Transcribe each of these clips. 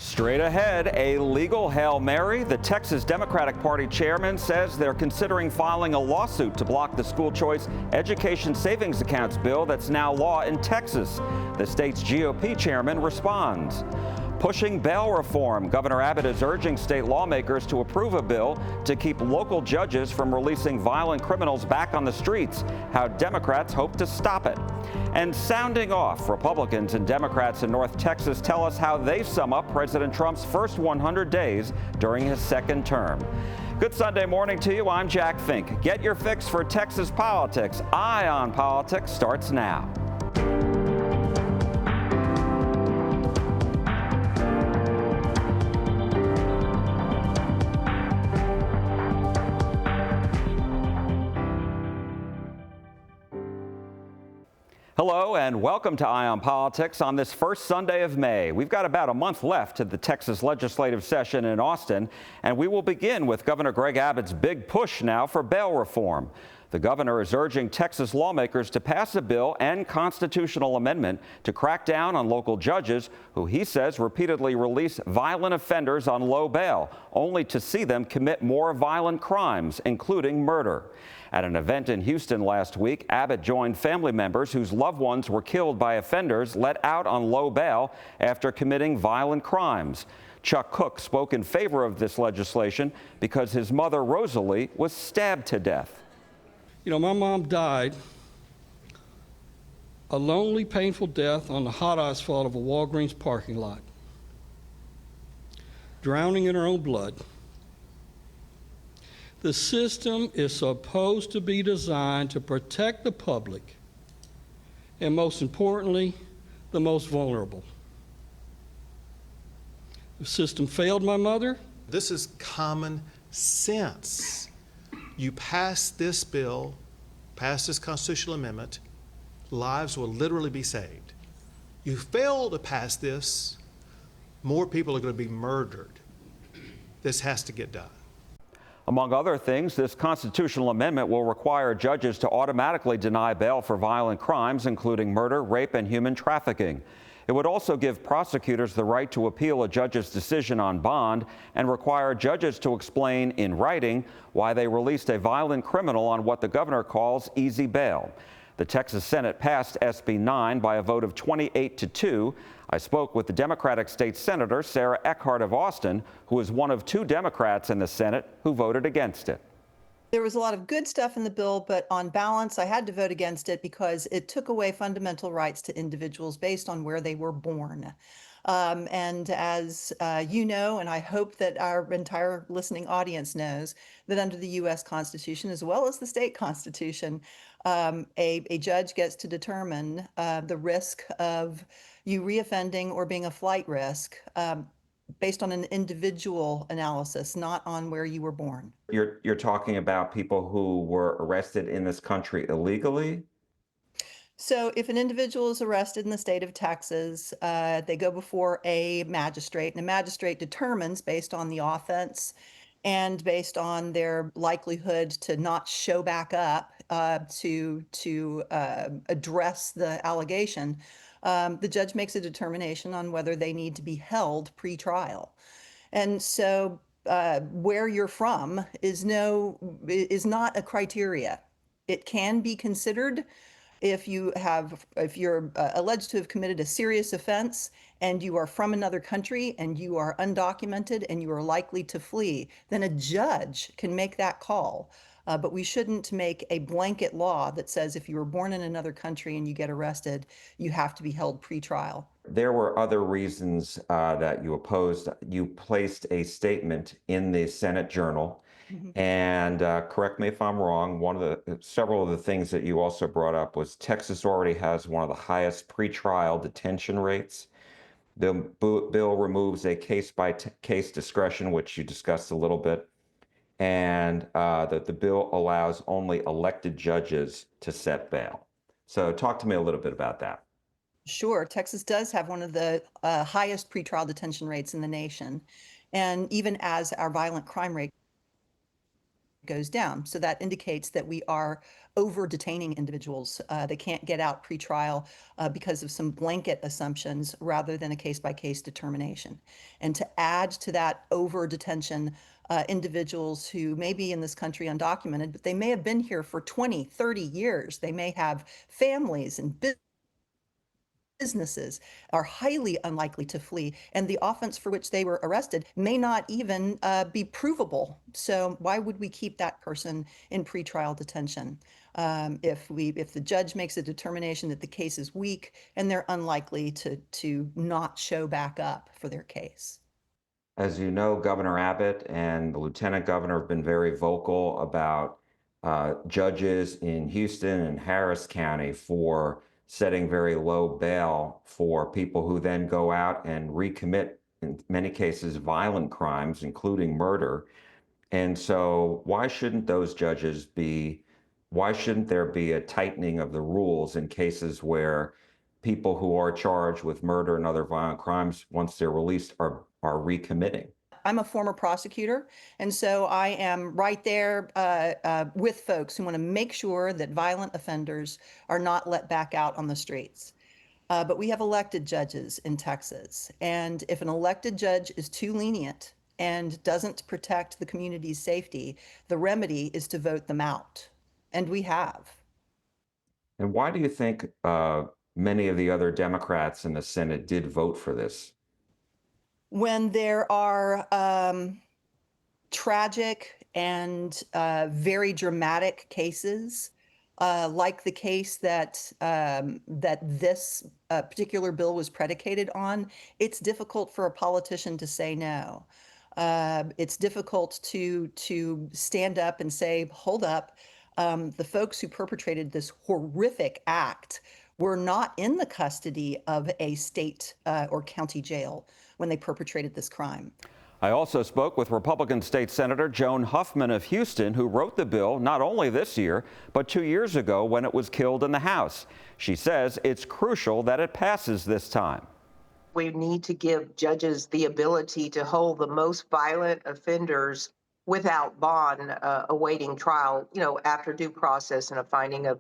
Straight ahead, a legal Hail Mary. The Texas Democratic Party chairman says they're considering filing a lawsuit to block the school choice education savings accounts bill that's now law in Texas. The state's GOP chairman responds. Pushing bail reform, Governor Abbott is urging state lawmakers to approve a bill to keep local judges from releasing violent criminals back on the streets. How Democrats hope to stop it. And sounding off, Republicans and Democrats in North Texas tell us how they sum up President Trump's first 100 days during his second term. Good Sunday morning to you. I'm Jack Fink. Get your fix for Texas politics. Eye on Politics starts now. Hello and welcome to Eye on Politics on this first Sunday of May. We've got about a month left to the Texas legislative session in Austin, and we will begin with Governor Greg Abbott's big push now for bail reform. The governor is urging Texas lawmakers to pass a bill and constitutional amendment to crack down on local judges who he says repeatedly release violent offenders on low bail, only to see them commit more violent crimes, including murder. At an event in Houston last week, Abbott joined family members whose loved ones were killed by offenders let out on low bail after committing violent crimes. Chuck Cook spoke in favor of this legislation because his mother, Rosalie, was stabbed to death. You know, my mom died a lonely, painful death on the hot asphalt of a Walgreens parking lot, drowning in her own blood. The system is supposed to be designed to protect the public and, most importantly, the most vulnerable. The system failed my mother. This is common sense. You pass this bill, pass this constitutional amendment, lives will literally be saved. You fail to pass this, more people are going to be murdered. This has to get done. Among other things, this constitutional amendment will require judges to automatically deny bail for violent crimes, including murder, rape, and human trafficking. It would also give prosecutors the right to appeal a judge's decision on bond and require judges to explain in writing why they released a violent criminal on what the governor calls easy bail. The Texas Senate passed SB 9 by a vote of 28-2. I spoke with the Democratic State Senator Sarah Eckhardt of Austin, who is one of two Democrats in the Senate who voted against it. There was a lot of good stuff in the bill, but on balance, I had to vote against it because it took away fundamental rights to individuals based on where they were born. And as you know, and I hope that our entire listening audience knows, that under the U.S. Constitution, as well as the state constitution, a judge gets to determine the risk of you reoffending or being a flight risk based on an individual analysis, not on where you were born. You're talking about people who were arrested in this country illegally? So if an individual is arrested in the state of Texas, they go before a magistrate, and a magistrate determines based on the offense and based on their likelihood to not show back up to address the allegation. The judge makes a determination on whether they need to be held pre-trial. And so where you're from is not a criteria. It can be considered if you're alleged to have committed a serious offense and you are from another country and you are undocumented and you are likely to flee, then a judge can make that call. But we shouldn't make a blanket law that says if you were born in another country and you get arrested, you have to be held pre-trial. There were other reasons that you opposed. You placed a statement in the Senate Journal. And correct me if I'm wrong, several of the things that you also brought up was Texas already has one of the highest pretrial detention rates. The bill removes a case-by-case discretion, which you discussed a little bit, and that the bill allows only elected judges to set bail. So talk to me a little bit about that. Sure. Texas does have one of the highest pretrial detention rates in the nation. And even as our violent crime rate goes down. So that indicates that we are over detaining individuals. They can't get out pretrial because of some blanket assumptions rather than a case-by-case determination. And to add to that over detention, individuals who may be in this country undocumented, but they may have been here for 20, 30 years. They may have families and businesses, are highly unlikely to flee, and the offense for which they were arrested may not even be provable. So why would we keep that person in pretrial detention? If the judge makes a determination that the case is weak and they're unlikely to not show back up for their case. As you know, Governor Abbott and the Lieutenant Governor have been very vocal about judges in Houston and Harris County for setting very low bail for people who then go out and recommit, in many cases, violent crimes, including murder. And so why shouldn't there be a tightening of the rules in cases where people who are charged with murder and other violent crimes, once they're released, are recommitting? I'm a former prosecutor, and so I am right there with folks who want to make sure that violent offenders are not let back out on the streets. But we have elected judges in Texas, and if an elected judge is too lenient and doesn't protect the community's safety, the remedy is to vote them out. And we have. And why do you think many of the other Democrats in the Senate did vote for this? When there are tragic and very dramatic cases, like the case that this particular bill was predicated on, it's difficult for a politician to say no. It's difficult to stand up and say, hold up, the folks who perpetrated this horrific act were not in the custody of a state or county jail when they perpetrated this crime. I also spoke with Republican State Senator Joan Huffman of Houston, who wrote the bill not only this year, but 2 years ago when it was killed in the House. She says it's crucial that it passes this time. We need to give judges the ability to hold the most violent offenders without bond, awaiting trial, after due process and a finding of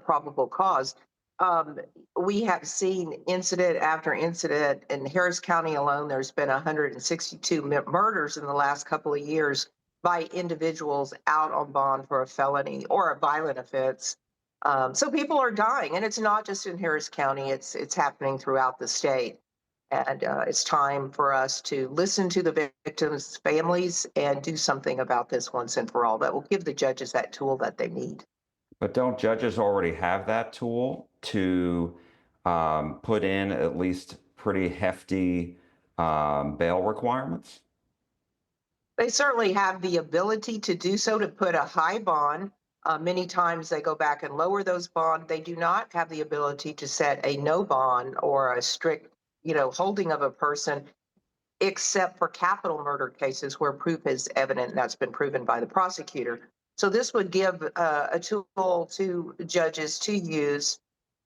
probable cause. We have seen incident after incident in Harris County alone. There's been 162 murders in the last couple of years by individuals out on bond for a felony or a violent offense. So people are dying, and it's not just in Harris County. It's happening throughout the state. And it's time for us to listen to the victims' families and do something about this once and for all that will give the judges that tool that they need. But don't judges already have that tool to put in at least pretty hefty bail requirements? They certainly have the ability to do so, to put a high bond. Many times they go back and lower those bonds. They do not have the ability to set a no bond or a strict, holding of a person, except for capital murder cases where proof is evident and that's been proven by the prosecutor. So this would give a tool to judges to use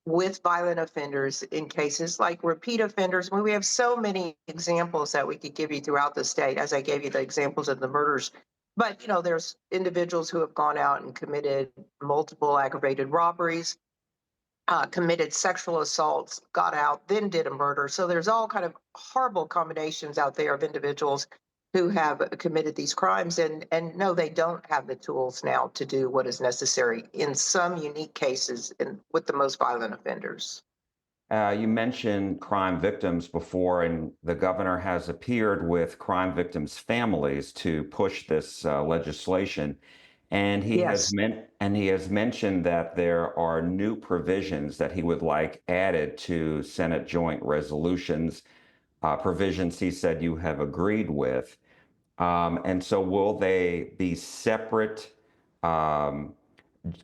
with violent offenders in cases like repeat offenders. We have so many examples that we could give you throughout the state, as I gave you the examples of the murders. But, there's individuals who have gone out and committed multiple aggravated robberies, committed sexual assaults, got out, then did a murder. So there's all kind of horrible combinations out there of individuals who have committed these crimes. And no, they don't have the tools now to do what is necessary in some unique cases with the most violent offenders. You mentioned crime victims before, and the governor has appeared with crime victims' families to push this legislation. And he Yes. has mentioned that there are new provisions that he would like added to Senate joint resolutions, provisions he said you have agreed with. And so will they be separate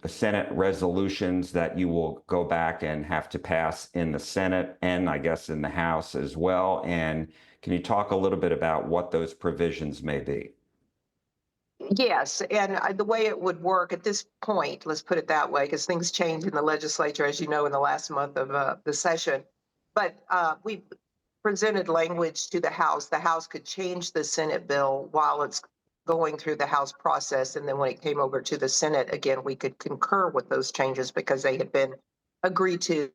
Senate resolutions that you will go back and have to pass in the Senate and I guess in the House as well? And can you talk a little bit about what those provisions may be? Yes, and the way it would work at this point, let's put it that way, because things change in the legislature, as you know, in the last month of the session. But we presented language to the House. The House could change the Senate bill while it's going through the House process. And then when it came over to the Senate, again, we could concur with those changes because they had been agreed to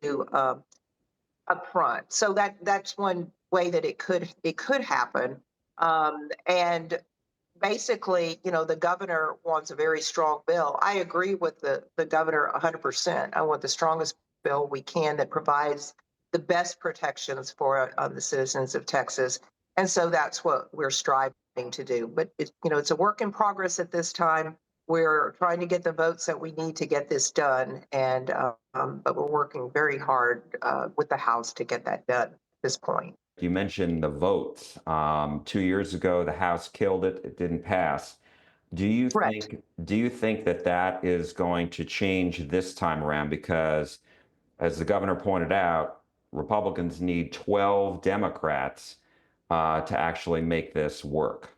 up front. So that's one way that it could happen. And basically, the governor wants a very strong bill. I agree with the governor 100%. I want the strongest bill we can that provides the best protections for the citizens of Texas. And so that's what we're striving to do. But it's a work in progress at this time. We're trying to get the votes that we need to get this done, and but we're working very hard with the House to get that done at this point. You mentioned the votes. 2 years ago, the House killed it. It didn't pass. Do you Correct. think that that is going to change this time around? Because, as the governor pointed out, Republicans need 12 Democrats to actually make this work.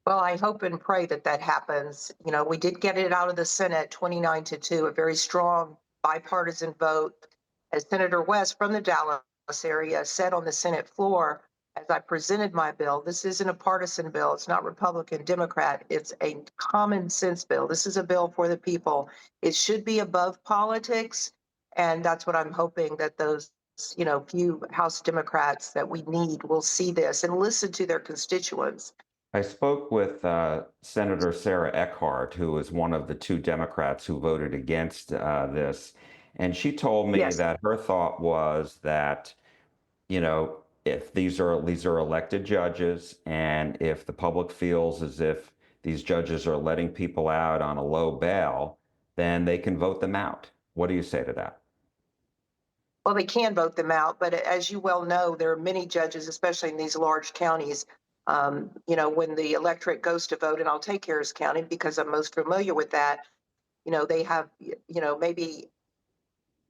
Well, I hope and pray that that happens. We did get it out of the Senate 29-2, a very strong bipartisan vote. As Senator West from the Dallas area said on the Senate floor, as I presented my bill, this isn't a partisan bill. It's not Republican, Democrat. It's a common sense bill. This is a bill for the people. It should be above politics. And that's what I'm hoping that those few House Democrats that we need will see this and listen to their constituents. I spoke with Senator Sarah Eckhardt, who was one of the two Democrats who voted against this. And she told me Yes. that her thought was that, if these are elected judges, and if the public feels as if these judges are letting people out on a low bail, then they can vote them out. What do you say to that? Well, they can vote them out, but as you well know, there are many judges, especially in these large counties. When the electorate goes to vote, and I'll take Harris County because I'm most familiar with that, they have, maybe,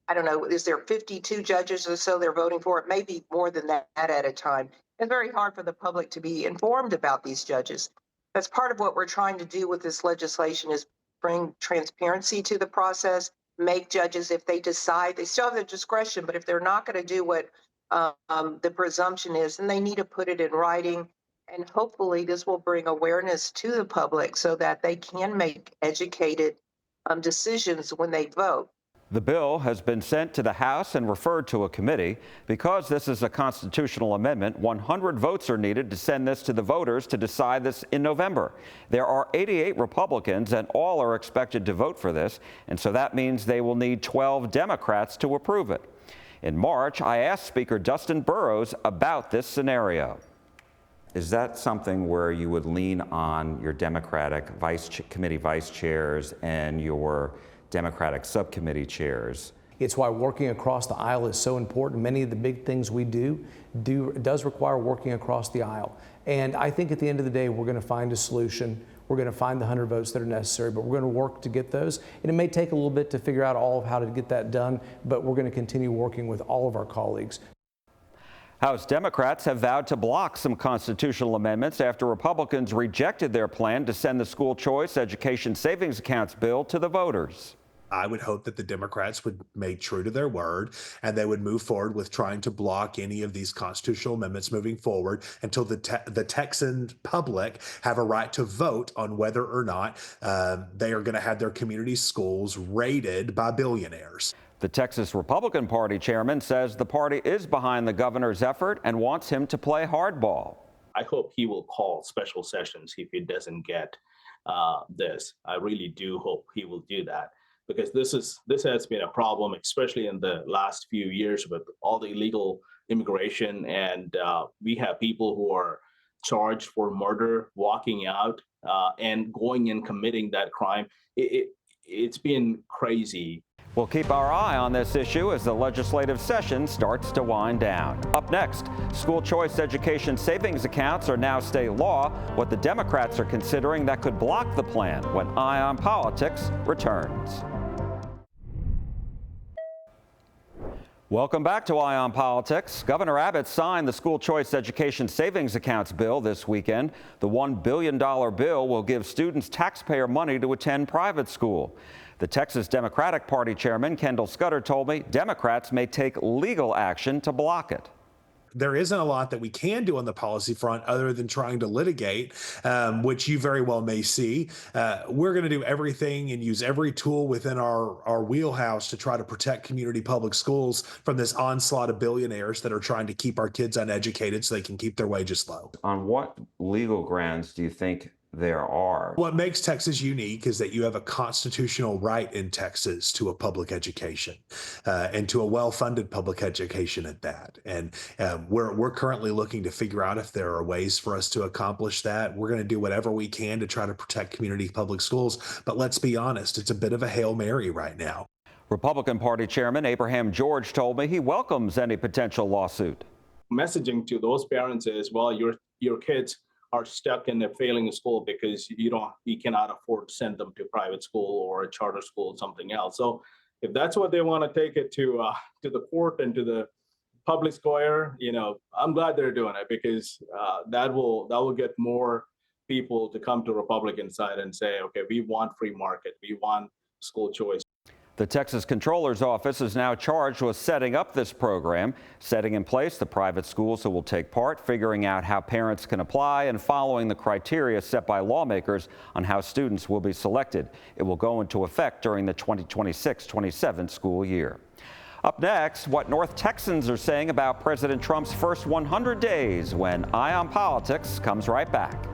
I don't know, is there 52 judges or so they're voting for? It may be more than that at a time. It's very hard for the public to be informed about these judges. That's part of what we're trying to do with this legislation is bring transparency to the process, make judges, if they decide, they still have their discretion, but if they're not going to do what the presumption is, then they need to put it in writing. And hopefully this will bring awareness to the public so that they can make educated decisions when they vote. The bill has been sent to the House and referred to a committee. Because this is a constitutional amendment, 100 votes are needed to send this to the voters to decide this in November. There are 88 Republicans, and all are expected to vote for this, and so that means they will need 12 Democrats to approve it. In March, I asked Speaker Dustin Burrows about this scenario. Is that something where you would lean on your Democratic committee vice chairs and your Democratic subcommittee chairs? It's why working across the aisle is so important. Many of the big things we does require working across the aisle. And I think at the end of the day, we're going to find a solution. We're going to find the 100 votes that are necessary, but we're going to work to get those. And it may take a little bit to figure out all of how to get that done, but we're going to continue working with all of our colleagues. House Democrats have vowed to block some constitutional amendments after Republicans rejected their plan to send the school choice education savings accounts bill to the voters. I would hope that the Democrats would make true to their word and they would move forward with trying to block any of these constitutional amendments moving forward until the Texan public have a right to vote on whether or not they are going to have their community schools raided by billionaires. The Texas Republican Party chairman says the party is behind the governor's effort and wants him to play hardball. I hope he will call special sessions if he doesn't get this. I really do hope he will do that, because this has been a problem, especially in the last few years with all the illegal immigration. And we have people who are charged for murder walking out and going and committing that crime. It's been crazy. We'll keep our eye on this issue as the legislative session starts to wind down. Up next, school choice education savings accounts are now state law. What the Democrats are considering that could block the plan when Eye on Politics returns. Welcome back to Eye on Politics. Governor Abbott signed the school choice education savings accounts bill this weekend. The $1 billion bill will give students taxpayer money to attend private school. The Texas Democratic Party chairman, Kendall Scudder, told me Democrats may take legal action to block it. There isn't a lot that we can do on the policy front other than trying to litigate, which you very well may see. We're going to do everything and use every tool within our wheelhouse to try to protect community public schools from this onslaught of billionaires that are trying to keep our kids uneducated so they can keep their wages low. On what legal grounds do you think there are? What makes Texas unique is that you have a constitutional right in Texas to a public education and to a well-funded public education at that. And we're currently looking to figure out if there are ways for us to accomplish that. We're going to do whatever we can to try to protect community public schools. But let's be honest, it's a bit of a Hail Mary right now. Republican Party Chairman Abraham George told me he welcomes any potential lawsuit. Messaging to those parents is, well, your kids are stuck in a failing school because you cannot afford to send them to private school or a charter school or something else. So if that's what they want to take it to the court and to the public square, I'm glad they're doing it, because that will get more people to come to Republican side and say, okay, we want free market, we want school choice. The Texas Comptroller's Office is now charged with setting up this program, setting in place the private schools who will take part, figuring out how parents can apply, and following the criteria set by lawmakers on how students will be selected. It will go into effect during the 2026-27 school year. Up next, what North Texans are saying about President Trump's first 100 days, when Eye on Politics comes right back.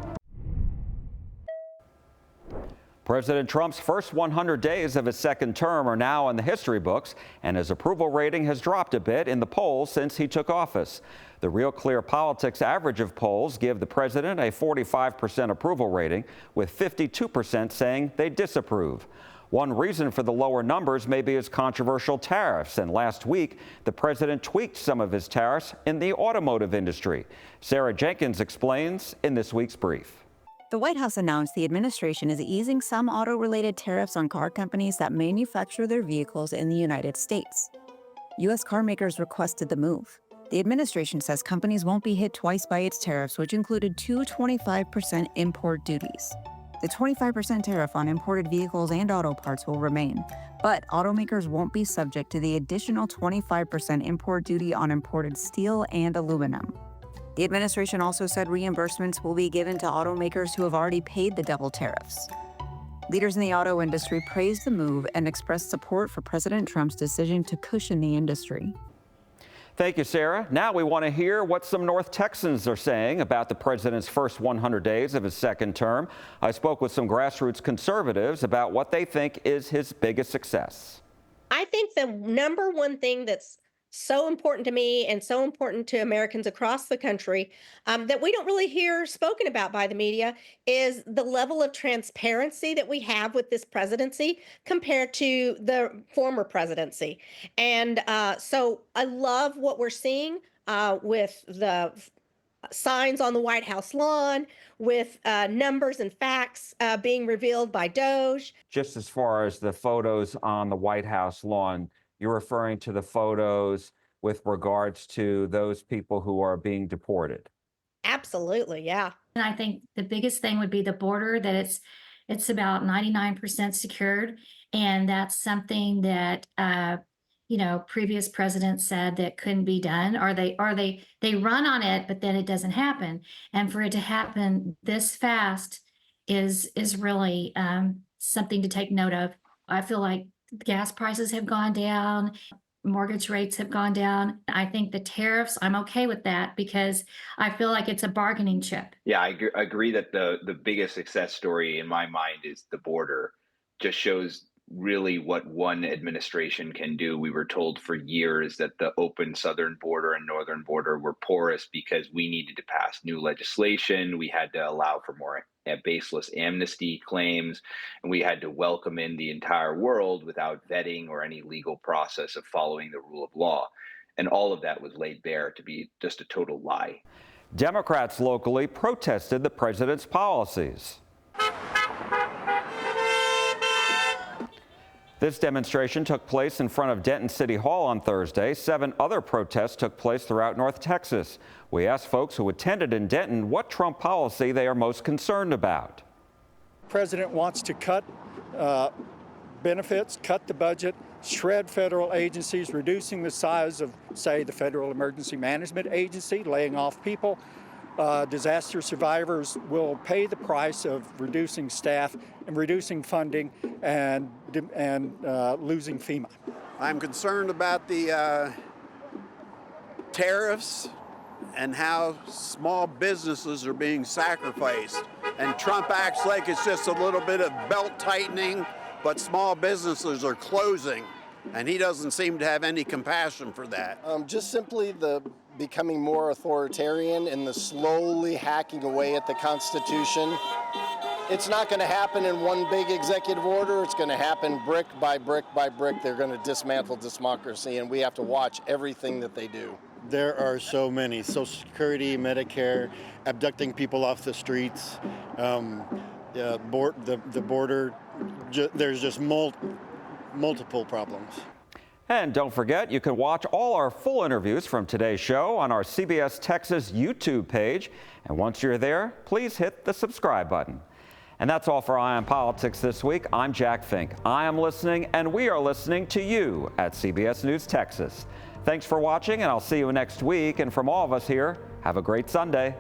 President Trump's first 100 days of his second term are now in the history books, and his approval rating has dropped a bit in the polls since he took office. The Real Clear Politics average of polls give the president a 45% approval rating, with 52% saying they disapprove. One reason for the lower numbers may be his controversial tariffs, and last week the president tweaked some of his tariffs in the automotive industry. Sarah Jenkins explains in this week's brief. The White House announced the administration is easing some auto-related tariffs on car companies that manufacture their vehicles in the United States. U.S. car makers requested the move. The administration says companies won't be hit twice by its tariffs, which included two 25% import duties. The 25% tariff on imported vehicles and auto parts will remain, but automakers won't be subject to the additional 25% import duty on imported steel and aluminum. The administration also said reimbursements will be given to automakers who have already paid the double tariffs. Leaders in the auto industry praised the move and expressed support for President Trump's decision to cushion the industry. Thank you, Sarah. Now we want to hear what some North Texans are saying about the president's first 100 days of his second term. I spoke with some grassroots conservatives about what they think is his biggest success. I think the number one thing that's so important to me and so important to Americans across the country that we don't really hear spoken about by the media is the level of transparency that we have with this presidency compared to the former presidency. And so I love what we're seeing with the signs on the White House lawn, with numbers and facts being revealed by DOJ. Just as far as the photos on the White House lawn, you're referring to the photos with regards to those people who are being deported. Absolutely, yeah. And I think the biggest thing would be the border, that it's about 99% secured. And that's something that, previous presidents said that couldn't be done, or they run on it, but then it doesn't happen. And for it to happen this fast is really something to take note of. I feel like gas prices have gone down, mortgage rates have gone down. I think the tariffs, I'm okay with that because I feel like it's a bargaining chip. Yeah, I agree that the biggest success story in my mind is the border. Just shows really what one administration can do. We were told for years that the open southern border and northern border were porous because we needed to pass new legislation. We had to allow for more baseless amnesty claims, and we had to welcome in the entire world without vetting or any legal process of following the rule of law. And all of that was laid bare to be just a total lie. Democrats locally protested the president's policies. This demonstration took place in front of Denton City Hall on Thursday. 7 other protests took place throughout North Texas. We asked folks who attended in Denton what Trump policy they are most concerned about. The president wants to cut benefits, cut the budget, shred federal agencies, reducing the size of, say, the Federal Emergency Management Agency, laying off people. Disaster survivors will pay the price of reducing staff and reducing funding and losing FEMA. I'm concerned about the tariffs and how small businesses are being sacrificed. And Trump acts like it's just a little bit of belt tightening, but small businesses are closing, and he doesn't seem to have any compassion for that. Just simply the becoming more authoritarian and the slowly hacking away at the Constitution. It's not going to happen in one big executive order. It's going to happen brick by brick by brick. They're going to dismantle democracy, and we have to watch everything that they do. There are so many: Social Security, Medicare, abducting people off the streets, the border. There's just multiple problems. And don't forget, you can watch all our full interviews from today's show on our CBS Texas YouTube page. And once you're there, please hit the subscribe button. And that's all for Eye on Politics this week. I'm Jack Fink. I am listening, and we are listening to you at CBS News Texas. Thanks for watching, and I'll see you next week. And from all of us here, have a great Sunday.